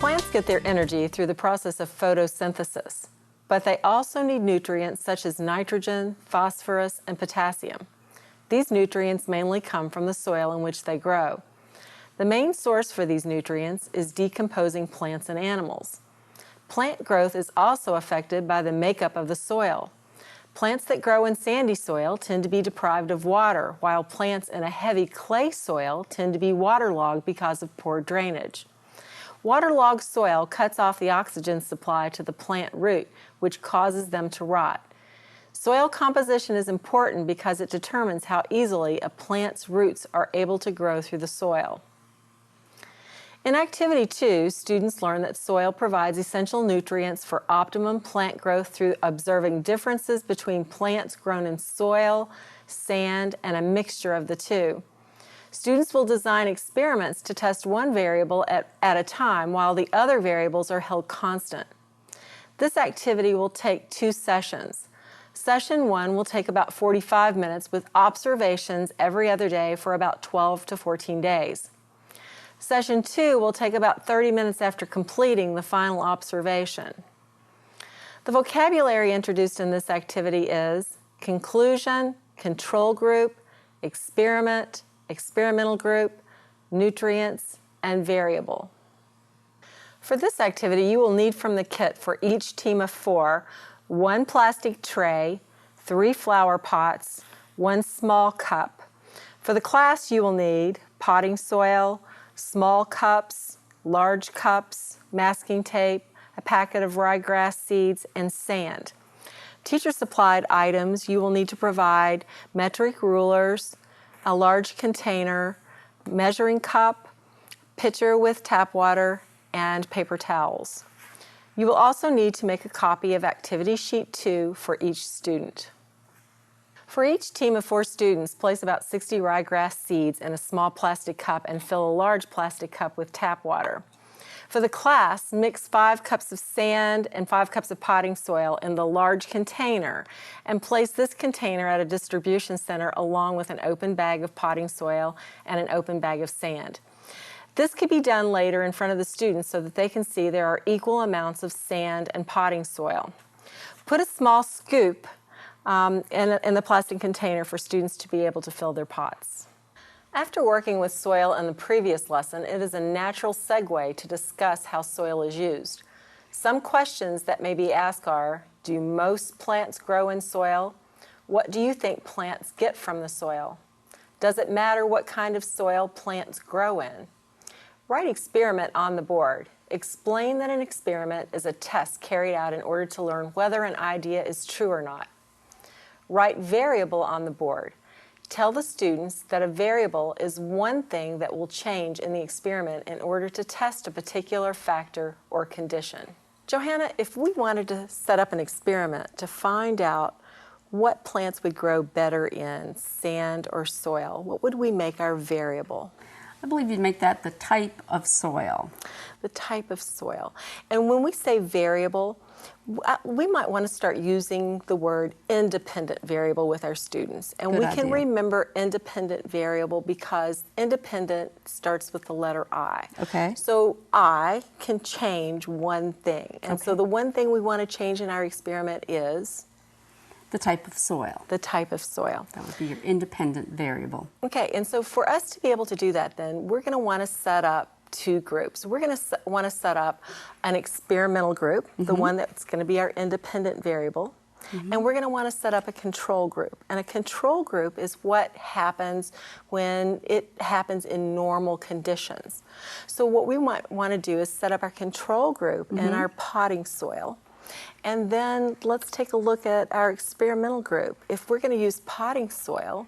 Plants get their energy through the process of photosynthesis, but they also need nutrients such as nitrogen, phosphorus, and potassium. These nutrients mainly come from the soil in which they grow. The main source for these nutrients is decomposing plants and animals. Plant growth is also affected by the makeup of the soil. Plants that grow in sandy soil tend to be deprived of water, while plants in a heavy clay soil tend to be waterlogged because of poor drainage. Waterlogged soil cuts off the oxygen supply to the plant root, which causes them to rot. Soil composition is important because it determines how easily a plant's roots are able to grow through the soil. In Activity 2, students learn that soil provides essential nutrients for optimum plant growth through observing differences between plants grown in soil, sand, and a mixture of the two. Students will design experiments to test one variable at a time while the other variables are held constant. This activity will take 2 sessions. Session 1 will take about 45 minutes with observations every other day for about 12 to 14 days. Session 2 will take about 30 minutes after completing the final observation. The vocabulary introduced in this activity is conclusion, control group, experiment, experimental group, nutrients, and variable. For this activity, you will need from the kit for each team of 4, 1 plastic tray, 3 flower pots, 1 small cup. For the class, you will need potting soil, small cups, large cups, masking tape, a packet of ryegrass seeds, and sand. Teacher-supplied items, you will need to provide metric rulers, a large container, measuring cup, pitcher with tap water, and paper towels. You will also need to make a copy of Activity Sheet 2 for each student. For each team of 4 students, place about 60 ryegrass seeds in a small plastic cup and fill a large plastic cup with tap water. For the class, mix 5 cups of sand and 5 cups of potting soil in the large container and place this container at a distribution center along with an open bag of potting soil and an open bag of sand. This could be done later in front of the students so that they can see there are equal amounts of sand and potting soil. Put a small scoop in the plastic container for students to be able to fill their pots. After working with soil in the previous lesson, it is a natural segue to discuss how soil is used. Some questions that may be asked are, do most plants grow in soil? What do you think plants get from the soil? Does it matter what kind of soil plants grow in? Write experiment on the board. Explain that an experiment is a test carried out in order to learn whether an idea is true or not. Write variable on the board. Tell the students that a variable is one thing that will change in the experiment in order to test a particular factor or condition. Johanna, if we wanted to set up an experiment to find out what plants would grow better in sand or soil, what would we make our variable? I believe you'd make that the type of soil. The type of soil. And when we say variable, we might want to start using the word independent variable with our students. And we can remember independent variable because independent starts with the letter I. Okay. So I can change one thing. And so the one thing we want to change in our experiment is? The type of soil. The type of soil. That would be your independent variable. Okay, and so for us to be able to do that then, we're going to want to set up 2 groups. We're going to want to set up an experimental group, the one that's going to be our independent variable, and we're going to want to set up a control group. And a control group is what happens when it happens in normal conditions. So what we might want to do is set up our control group in our potting soil. And then let's take a look at our experimental group. If we're going to use potting soil,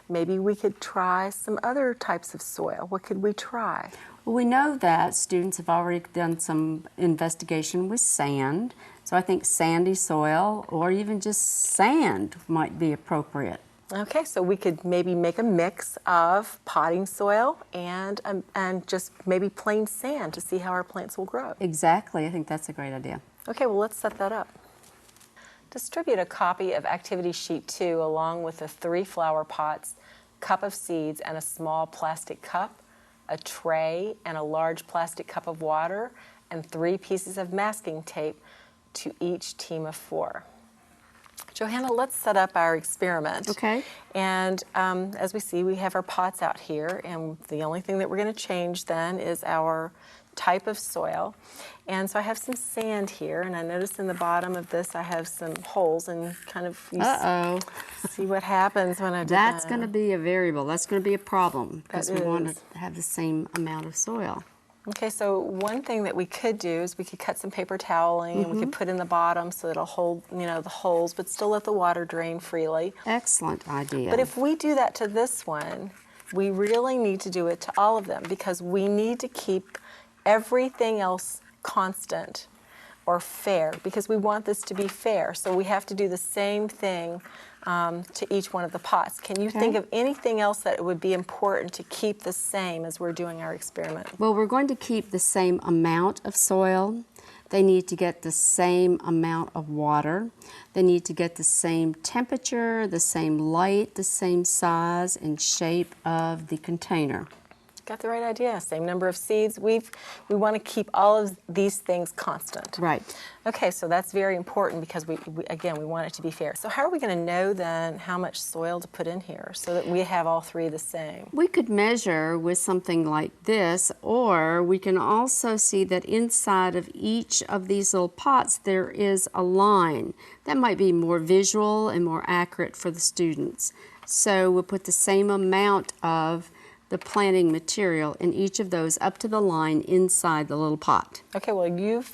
maybe we could try some other types of soil. What could we try? Well, we know that students have already done some investigation with sand, so I think sandy soil or even just sand might be appropriate. Okay, so we could maybe make a mix of potting soil and just maybe plain sand to see how our plants will grow. Exactly, I think that's a great idea. Okay, well let's set that up. Distribute a copy of Activity Sheet 2 along with the 3 flower pots, cup of seeds, and a small plastic cup, a tray, and a large plastic cup of water, and 3 pieces of masking tape to each team of 4. Johanna, let's set up our experiment. Okay. And as we see, we have our pots out here, and the only thing that we're going to change then is our type of soil. And so I have some sand here, and I notice in the bottom of this I have some holes, and kind of see what happens when I do that. That's going to be a variable. That's going to be a problem because we want is. to have the same amount of soil. Okay, so one thing that we could do is we could cut some paper toweling and we could put in the bottom so it'll hold, the holes, but still let the water drain freely. Excellent idea. But if we do that to this one, we really need to do it to all of them because we need to keep everything else constant or fair because we want this to be fair. So we have to do the same thing to each one of the pots. Can you think of anything else that would be important to keep the same as we're doing our experiment? Well, we're going to keep the same amount of soil. They need to get the same amount of water. They need to get the same temperature, the same light, the same size and shape of the container. Got the right idea. Same number of seeds. We want to keep all of these things constant. Right. Okay, so that's very important because we want it to be fair. So how are we going to know then how much soil to put in here so that we have all 3 the same? We could measure with something like this, or we can also see that inside of each of these little pots there is a line. That might be more visual and more accurate for the students. So we'll put the same amount of the planting material in each of those up to the line inside the little pot. Okay, well,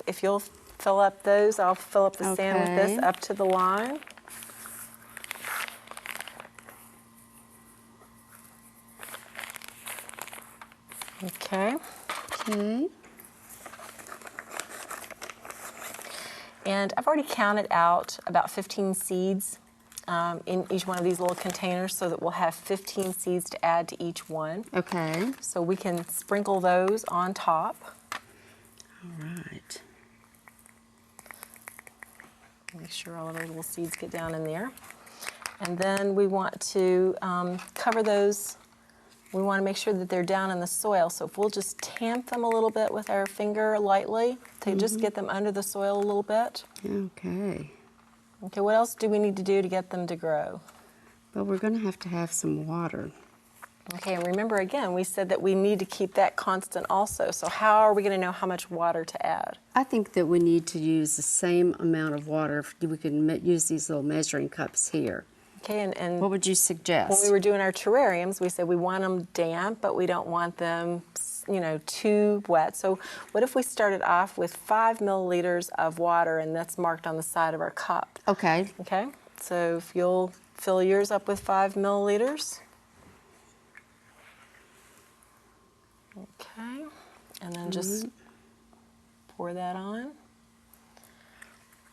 if you'll fill up those, I'll fill up the sand with this up to the line. Okay. Okay. And I've already counted out about 15 seeds in each one of these little containers so that we'll have 15 seeds to add to each one. Okay. So we can sprinkle those on top. All right. Make sure all of those little seeds get down in there. And then we want to cover those. We want to make sure that they're down in the soil. So if we'll just tamp them a little bit with our finger lightly to just get them under the soil a little bit. Okay. Okay, what else do we need to do to get them to grow? But we're going to have some water. Okay, and remember again, we said that we need to keep that constant also. So how are we going to know how much water to add? I think that we need to use the same amount of water. We can use these little measuring cups here. Okay, and what would you suggest? When we were doing our terrariums, we said we want them damp, but we don't want them, too wet. So what if we started off with 5 milliliters of water, and that's marked on the side of our cup? Okay. Okay, so if you'll fill yours up with 5 milliliters. Okay, and then just pour that on.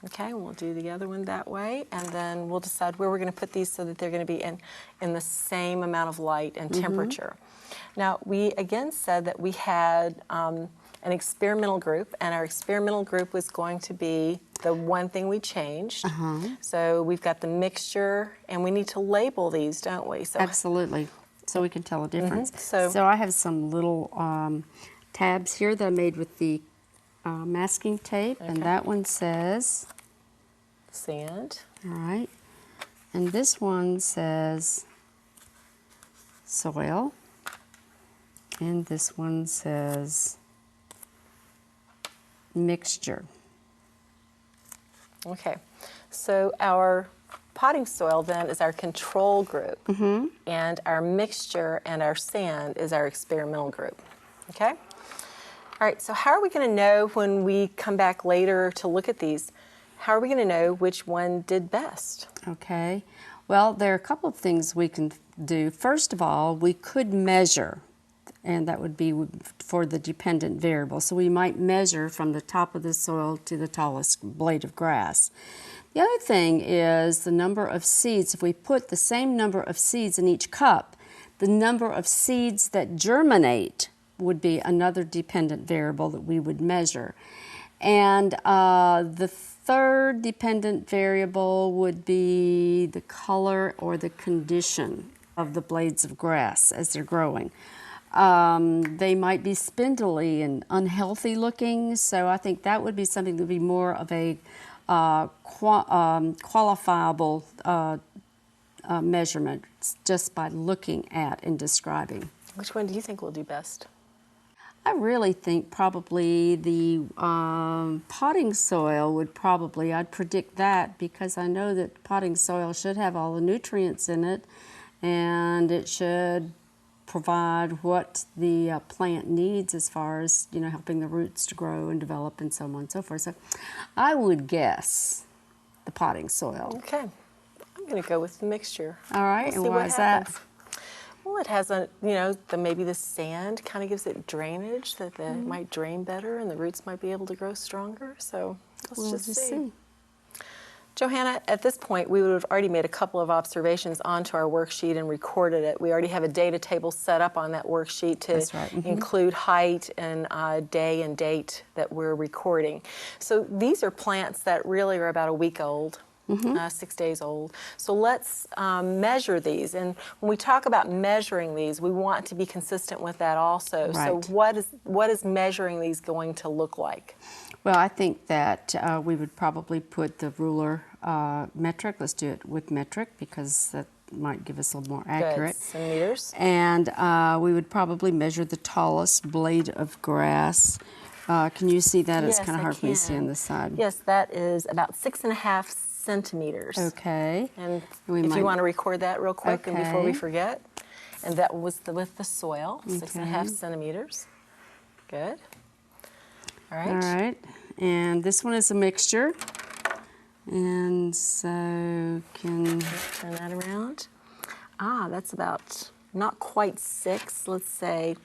Okay, we'll do the other one that way, and then we'll decide where we're going to put these so that they're going to be in the same amount of light and temperature. Now, we again said that we had an experimental group, and our experimental group was going to be the one thing we changed. So we've got the mixture, and we need to label these, don't we? So absolutely, so we can tell a difference. So I have some little tabs here that I made with the masking tape, and that one says sand. All right, and this one says soil, and this one says mixture. Okay, so our potting soil then is our control group, and our mixture and our sand is our experimental group. Okay? All right, so how are we going to know when we come back later to look at these, how are we going to know which one did best? Okay, well, there are a couple of things we can do. First of all, we could measure, and that would be for the dependent variable. So we might measure from the top of the soil to the tallest blade of grass. The other thing is the number of seeds. If we put the same number of seeds in each cup, the number of seeds that germinate would be another dependent variable that we would measure. And the third dependent variable would be the color or the condition of the blades of grass as they're growing. They might be spindly and unhealthy looking, so I think that would be something that would be more of a qualifiable measurement just by looking at and describing. Which one do you think will do best? I really think probably the potting soil would probably, I'd predict that because I know that potting soil should have all the nutrients in it and it should provide what the plant needs as far as, you know, helping the roots to grow and develop and so on and so forth. So I would guess the potting soil. Okay, I'm going to go with the mixture. All right, We'll and see why what is happens. that? Well, it has a, you know, maybe the sand kind of gives it drainage that it might drain better and the roots might be able to grow stronger. So We'll let's just see. Johanna, at this point, we would have already made a couple of observations onto our worksheet and recorded it. We already have a data table set up on that worksheet to That's right. include height and day and date that we're recording. So these are plants that really are about a week old. 6 days old. So let's measure these. And when we talk about measuring these, we want to be consistent with that also. Right. So what is measuring these going to look like? Well, I think that we would probably put the ruler metric. Let's do it with metric because that might give us a little more accurate. Good. Centimeters. And we would probably measure the tallest blade of grass. Can you see that? It's Yes, kind of I hard for me to see can. on this side. Yes, that is about 6.5 centimeters. Okay. And We if might- you want to record that real quick and before we Okay. forget. And that was with the soil, 6.5 Okay. centimeters. Good. All All right. right. And this one is a mixture. And so can... Turn that around. Ah, that's about not quite 6. Let's say,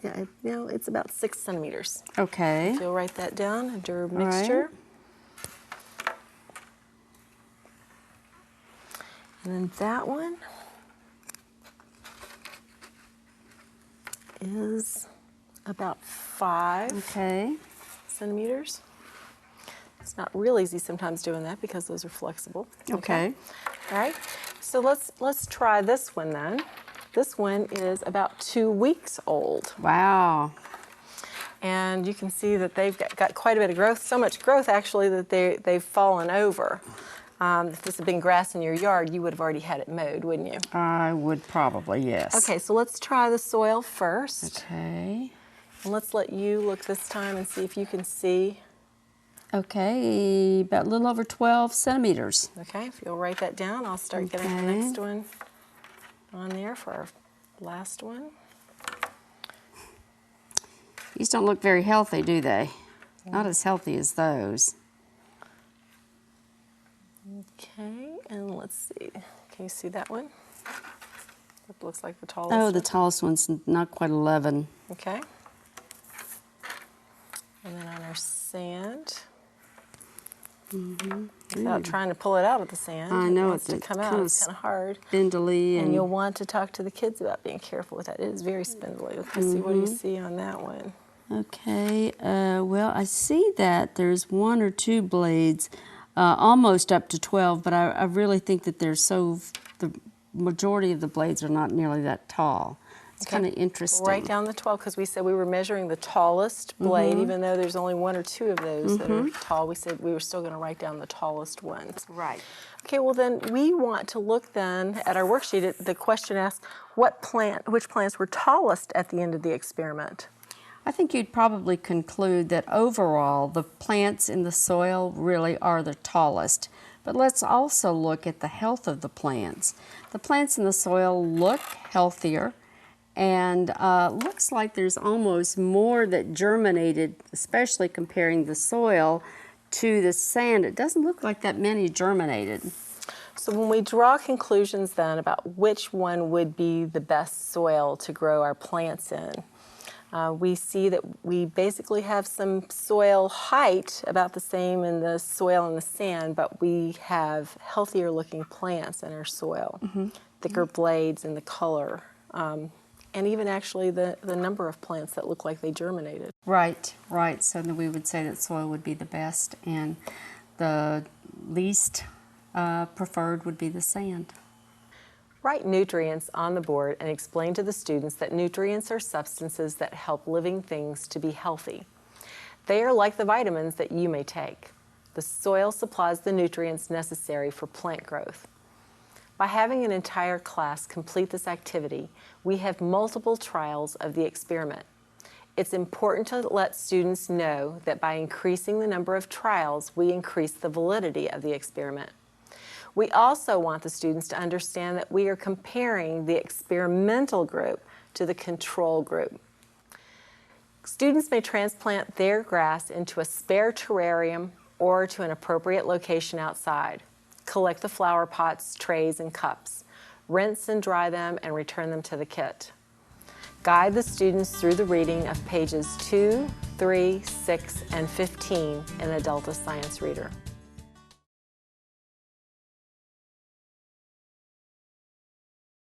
yeah, you know, it's about 6 centimeters. Okay. If you'll write that down under right. mixture. And then that one is about 5 Okay. centimeters. It's not real easy sometimes doing that because those are flexible. Okay. All right. So let's try this one then. This one is about 2 weeks old. Wow. And you can see that they've got quite a bit of growth, so much growth actually that they've fallen over. If this had been grass in your yard, you would have already had it mowed, wouldn't you? I would probably, yes. Okay, so let's try the soil first. Okay. And let's let you look this time and see if you can see. Okay, about a little over 12 centimeters. Okay, if you'll write that down, I'll start getting the Okay. next one on there for our last one. These don't look very healthy, do they? Not as healthy as those. Okay, and let's see. Can you see that one? That looks like the tallest Oh, one. the tallest one's not quite 11. Okay. And then on our sand, without trying to pull it out of the sand, I know, it wants to it's come kind out. of It's kind of hard. Spindly And and you'll want to talk to the kids about being careful with that. It is very spindly. Let's see, what do you see on that one? okay. Well, I see that there's 1 or 2 blades, almost up to 12, but I really think that the majority of the blades are not nearly that tall. It's Okay. kind of interesting. Write down the 12 because we said we were measuring the tallest blade, even though there's only 1 or 2 of those that are tall. We said we were still going to write down the tallest ones. Right. Okay, well then we want to look then at our worksheet. The question asks, which plants were tallest at the end of the experiment? I think you'd probably conclude that overall the plants in the soil really are the tallest. But let's also look at the health of the plants. The plants in the soil look healthier, and looks like there's almost more that germinated, especially comparing the soil to the sand. It doesn't look like that many germinated. So when we draw conclusions then about which one would be the best soil to grow our plants in, we see that we basically have some soil height about the same in the soil and the sand, but we have healthier looking plants in our soil, thicker blades and the color, and even actually the number of plants that look like they germinated. Right, right. So then we would say that soil would be the best, and the least preferred would be the sand. Write nutrients on the board and explain to the students that nutrients are substances that help living things to be healthy. They are like the vitamins that you may take. The soil supplies the nutrients necessary for plant growth. By having an entire class complete this activity, we have multiple trials of the experiment. It's important to let students know that by increasing the number of trials, we increase the validity of the experiment. We also want the students to understand that we are comparing the experimental group to the control group. Students may transplant their grass into a spare terrarium or to an appropriate location outside. Collect the flower pots, trays, and cups. Rinse and dry them and return them to the kit. Guide the students through the reading of pages 2, 3, 6, and 15 in the Delta Science Reader.